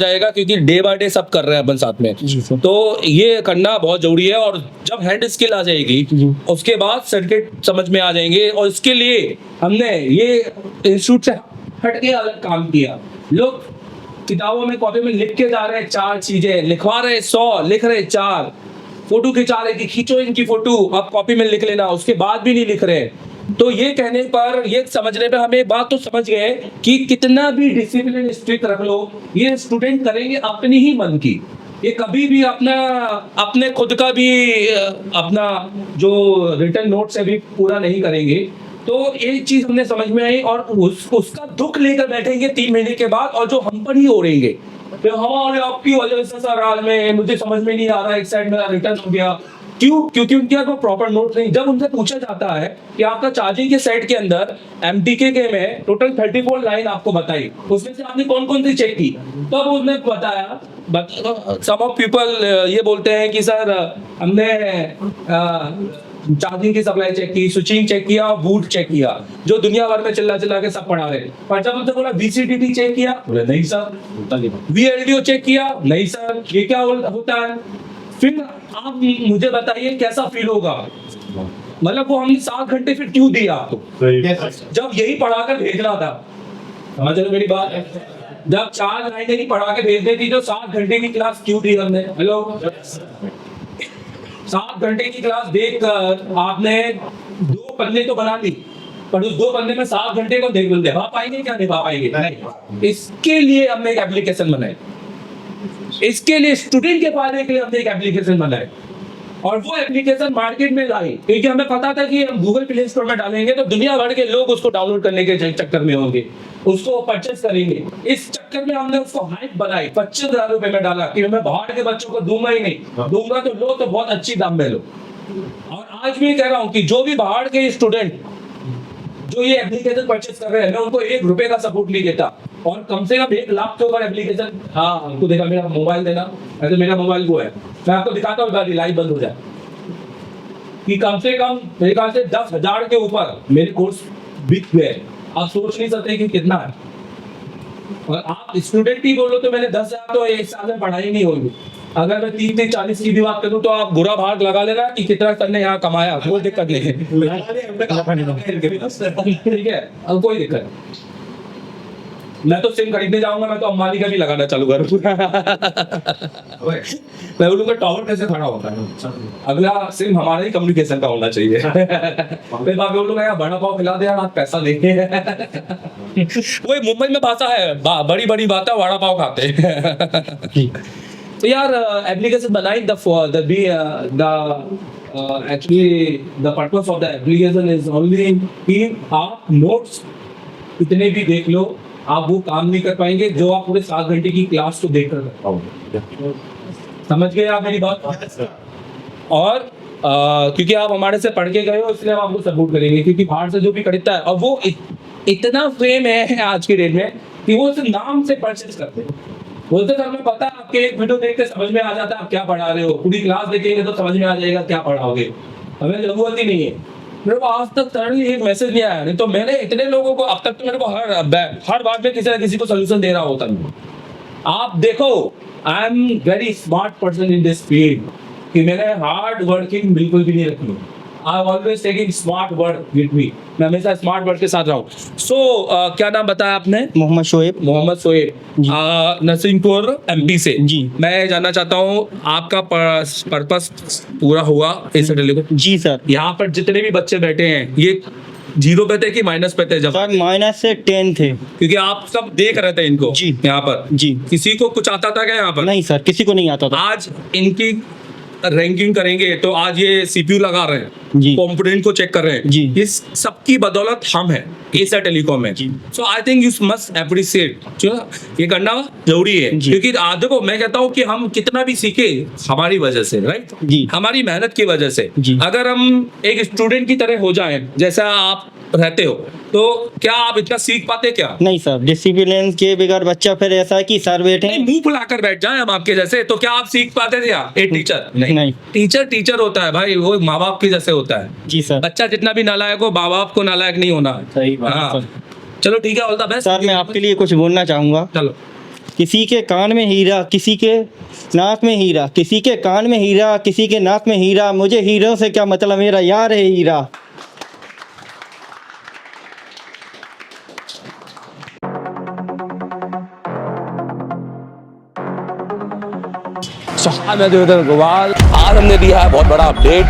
जाएगा, क्योंकि day by day सब कर रहे हैं अपन साथ में। तो ये करना बहुत जरूरी है। और जब हैंड स्किल आ जाएगी उसके बाद सर्किट समझ में आ जाएंगे। और इसके लिए हमने ये इंस्टीट्यूट से हट के अलग काम किया। लोग किताबों में कॉपी में लिख के जा रहे हैं 4 चीजें, लिखवा रहे 100, लिख रहे 4, फोटो खिंचा रहे कि खींचो इनकी फोटो, अब कॉपी में लिख लेना, उसके बाद भी नहीं लिख रहे। तो ये कहने पर, ये समझने पे हम एक बात तो समझ गए कि कितना भी डिसिप्लिन स्ट्रिक्ट रख लो, ये स्टूडेंट करेंगे अपनी ही मन की। ये कभी भी अपने खुद का भी अपना जो रिटर्न नोट से भी पूरा नहीं करेंगे। तो एक चीज हमने समझ में आई, और उसका दुख लेकर बैठेंगे 3 महीने के बाद, और जो हम पर ही हो रहेंगे तो हमारे आपकी वजह से सर आज में मुझे समझ में नहीं आ रहा, एक साइड मेरा रिटर्न हो गया। क्यों? क्योंकि उनके पास प्रॉपर नोट नहीं। जब उनसे पूछा जाता है कि आपका चार्जिंग के सेट के अंदर MTK के में टोटल 34 लाइन आपको बताई, उसमें से आपने कौन कौन सी चेक की, तो अब उसने बताया। सम ऑफ पीपल ये बोलते हैं कि सर हमने चार्जिंग की सप्लाई चेक की, स्विचिंग चेक किया, बूट चेक किया, जो दुनिया भर में चिल्ला के सब पढ़ा रहे। पर जब उनसे बोला VCTT चेक किया, बोले नहीं सर। VLDO चेक किया, नहीं सर। ये क्या होता है? फिर आप मुझे बताइए कैसा फील होगा? मतलब वो हमने 7 घंटे फिर क्यों दिया आपको, जब यही पढ़ाकर भेजना था। समझ रहे मेरी बात? जब 4 लाइनें ही पढ़ा के भेज देती तो 7 घंटे की क्लास क्यों दी हमने? हेलो, 7 घंटे की क्लास देखकर आपने 2 पन्ने तो बना ली, पर उस 2 पन्ने में 7 घंटे को निभा पाएंगे क्या? निभा पाएंगे नहीं। इसके लिए हमने एक एप्लीकेशन बनाई, इसके लिए स्टूडेंट के फायदे के लिए हमने एक एप्लीकेशन बनाई, और वो एप्लीकेशन मार्केट में लाई क्योंकि हमें पता था कि हम गूगल प्ले स्टोर में डालेंगे तो दुनिया भर के लोग उसको डाउनलोड करने के चक्कर में होंगे, उसको परचेस करेंगे। इस चक्कर में हमने उसको हाइप बनाई, 25,000 रुपए में डाला कि मैं बाहर के बच्चों को दूंगा ही नहीं, दूंगा तो लो, तो बहुत अच्छी दाम में लो। और आज भी कह रहा हूँ कि जो भी बाहर के स्टूडेंट जो ये एप्लीकेशन परचेस कर रहे हैं, मैं उनको 1 रुपए का सपोर्ट नहीं देता, और कम से कम 1 लाख के ऊपर एप्लीकेशन। हाँ, आपको देखा मेरा मोबाइल देना, ऐसे मेरा मोबाइल वो है, मैं आपको दिखाता हूँ, लाइव बंद हो जाए, कि कम से कम मेरे ख्याल से 10,000 के ऊपर मेरे कोर्स बिक गए। आप सोच नहीं सकते कि कितना है। और आप स्टूडेंट ही बोलो तो मैंने 10,000 तो एक साल में पढ़ाई नहीं होगी। अगर मैं 30-40 की भी बात करूं तो आप बुरा भाग लगा लेना कि कितना सर ने यहाँ कमाया, कोई दिक्कत नहीं है। ठीक है, अब कोई दिक्कत नहीं। मैं तो सिम खरीदने जाऊंगा, मैं तो अंबानी का भी लगाना चालू करूंगा। मैं बोलूंगा टावर कैसे खड़ा होता है, अगला सिम हमारे ही कम्युनिकेशन का होना चाहिए। फिर बाकी बोलूंगा यार बड़ा पाव खिला दे यार, आप पैसा देंगे। वही मुंबई में भाषा है, बड़ी बड़ी बातें वड़ा पाव खाते। तो यार एप्लीकेशन बनाई, actually the purpose of the application is only कि आप नोट्स इतने भी देख लो, आप वो काम नहीं कर पाएंगे जो आप पूरे 7 घंटे की क्लास को देख कर पाओगे। समझ गए आप मेरी बात? और क्योंकि आप हमारे से पढ़ के गए हो इसलिए हम आपको सपोर्ट करेंगे, क्योंकि बाहर से जो भी खरीदता है, और वो इतना फेम है आज की डेट में कि वो सिर्फ नाम से परचेज करते हैं। बोलते सर हमें पता है, आपके एक वीडियो देख के समझ में आ जाता है आप क्या पढ़ा रहे हो, पूरी क्लास देखेंगे तो समझ में आ जाएगा क्या पढ़ाओगे, हमें जरूरत ही नहीं है। मेरे को आज तक सडनली एक मैसेज नहीं आया, नहीं तो मैंने इतने लोगों को अब तक तो मेरे को हर बात में किसी ना किसी को सोल्यूशन दे रहा होता हूँ। आप देखो, I am very smart person in this field, कि मैंने हार्ड वर्किंग बिल्कुल भी नहीं रखी। I always taking smart work with me, मैं हमेशा स्मार्ट वर्क के साथ रहा हूँ। सो क्या नाम बताया आपने? मोहम्मद शोएब, नरसिंहपुर MP से जी। मैं जानना चाहता हूँ आपका पर्पस पूरा हुआ इस रैली को? जी सर। यहाँ पर जितने भी बच्चे बैठे हैं ये 0 पे थे कि माइनस पे थे? जब सर माइनस से 10 थे, क्योंकि आप सब देख रहे थे इनको जी। यहाँ पर जी। किसी को कुछ आता था क्या यहाँ पर? नहीं सर, किसी को नहीं आता था। आज इनकी रैंकिंग करेंगे तो आज ये CPU लगा रहे हैं, जी। कंपोनेंट को चेक कर रहे हैं जी। इस सबकी बदौलत हम हैं एशिया टेलीकॉम में। So I think you must appreciate, ये करना जरूरी है। क्योंकि देखो मैं कहता हूँ कि हम कितना भी सीखे हमारी वजह से, राइट जी, हमारी मेहनत की वजह से। जी। अगर हम एक स्टूडेंट की तरह हो जाएं जैसा आप रहते हो तो क्या आप इतना सीख पाते क्या? नहीं सर, डिसिप्लिन के बगैर बच्चा फिर ऐसा है कि सर बैठे मुंह फुलाकर बैठ जाए हम आपके जैसे, तो क्या आप सीख पाते थे क्या? एक टीचर नहीं। टीचर होता है भाई, वो माँ बाप के जैसे होता है। जी सर। बच्चा जितना भी नालायक हो, माँ बाप को नालायक नहीं होना। सही बात है हाँ। सर। चलो ठीक है, ऑल द बेस्ट। सर मैं आपके लिए कुछ बोलना चाहूंगा। चलो। किसी के कान में हीरा, किसी के नाक में हीरा, किसी के कान में हीरा, किसी के नाक में हीरा, मुझे हीरों से क्या मतलब, मेरा यार है हीरा। मैं देवेंद्र अग्रवाल, आज हमने दिया है बहुत बड़ा अपडेट।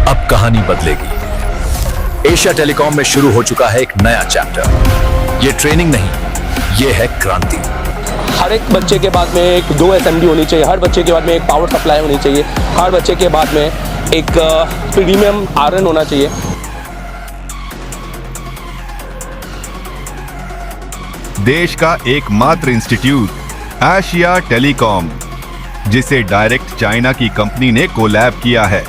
अब कहानी बदलेगी। एशिया टेलीकॉम में शुरू हो चुका है एक नया चैप्टर। ये ट्रेनिंग नहीं, ये है क्रांति। हर एक बच्चे के बाद में एक 2 SMD होनी चाहिए, हर बच्चे के बाद में एक पावर सप्लाई होनी चाहिए, हर बच्चे के बाद में एक प्रीमियम आयरन होना चाहिए। देश का एकमात्र इंस्टीट्यूट एशिया टेलीकॉम, जिसे डायरेक्ट चाइना की कंपनी ने कोलैब किया है।